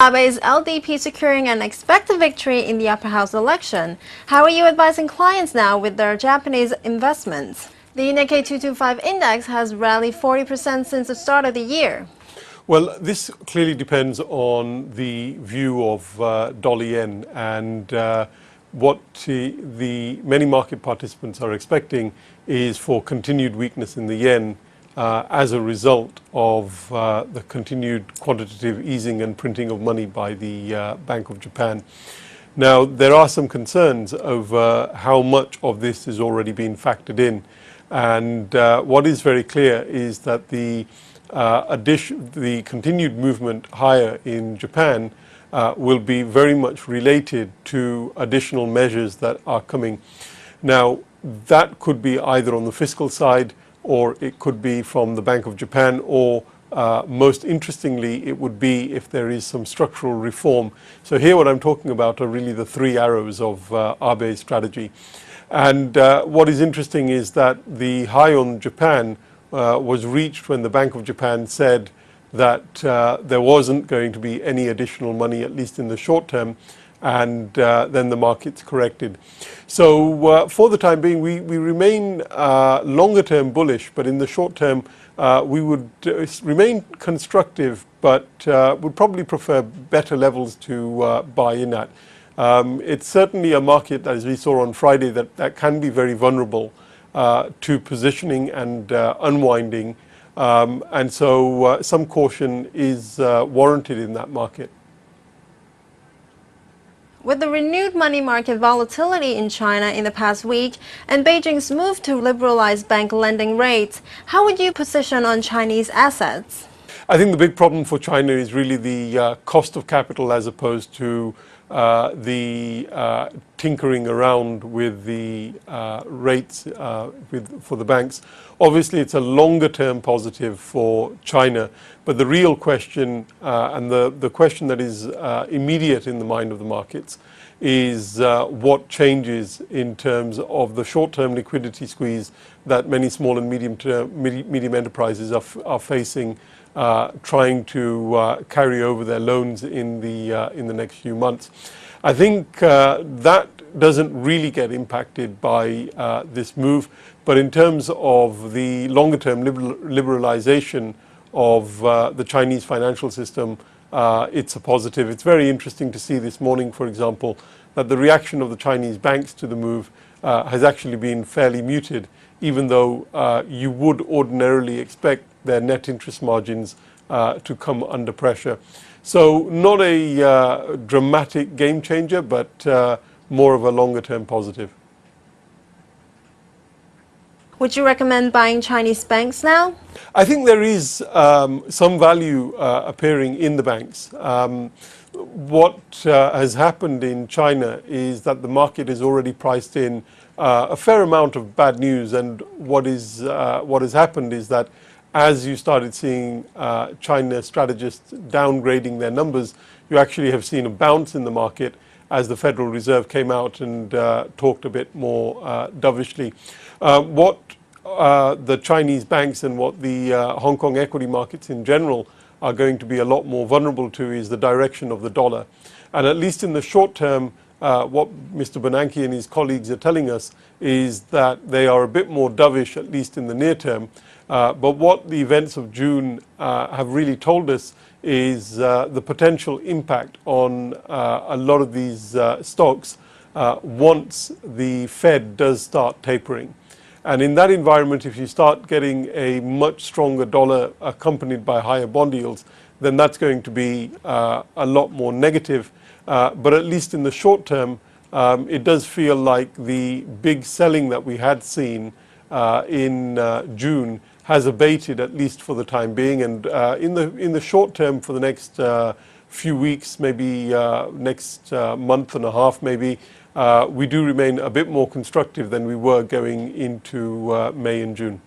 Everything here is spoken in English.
Abe's LDP securing an expected victory in the upper house election. How are you advising clients now with their Japanese investments? The Nikkei 225 index has rallied 40% since the start of the year. Well, this clearly depends on the view of dollar yen, and what the many market participants are expecting is for continued weakness in the yen as a result of the continued quantitative easing and printing of money by the Bank of Japan. Now, there are some concerns over how much of this is already being factored in, and what is very clear is that the continued movement higher in Japan will be very much related to additional measures that are coming. Now, that could be either on the fiscal side, or it could be from the Bank of Japan, or most interestingly, it would be if there is some structural reform. So here what I'm talking about are really the three arrows of Abe's strategy. And what is interesting is that the high on Japan was reached when the Bank of Japan said that there wasn't going to be any additional money, at least in the short term, and then the markets corrected. So for the time being, we remain longer term bullish, but in the short term we would remain constructive, but would probably prefer better levels to buy in at. It's certainly a market, as we saw on Friday, that can be very vulnerable to positioning and unwinding, and so some caution is warranted in that market. With the renewed money market volatility in China in the past week and Beijing's move to liberalize bank lending rates, how would you position on Chinese assets? I think the big problem for China is really the cost of capital, as opposed to the tinkering around with the rates for the banks. Obviously, it's a longer term positive for China, but the real question and the question that is immediate in the mind of the markets is what changes in terms of the short-term liquidity squeeze that many small and medium enterprises are facing, trying to carry over their loans in the next few months. I think that doesn't really get impacted by this move, but in terms of the longer-term liberalization of the Chinese financial system, it's a positive. It's very interesting to see this morning, for example, that the reaction of the Chinese banks to the move has actually been fairly muted, even though you would ordinarily expect their net interest margins to come under pressure. So not a dramatic game changer, but more of a longer term positive. Would you recommend buying Chinese banks now? I think there is some value appearing in the banks. What has happened in China is that the market has already priced in a fair amount of bad news, and what has happened is that as you started seeing China strategists downgrading their numbers, you actually have seen a bounce in the market as the Federal Reserve came out and talked a bit more dovishly. What the Chinese banks and what the Hong Kong equity markets in general are going to be a lot more vulnerable to is the direction of the dollar. And at least in the short term, what Mr. Bernanke and his colleagues are telling us is that they are a bit more dovish, at least in the near term. But what the events of June have really told us is the potential impact on a lot of these stocks once the Fed does start tapering. And in that environment, if you start getting a much stronger dollar accompanied by higher bond yields, then that's going to be a lot more negative. But at least in the short term, it does feel like the big selling that we had seen in June has abated, at least for the time being. And in the short term, for the next few weeks, maybe next month and a half, maybe, we do remain a bit more constructive than we were going into May and June.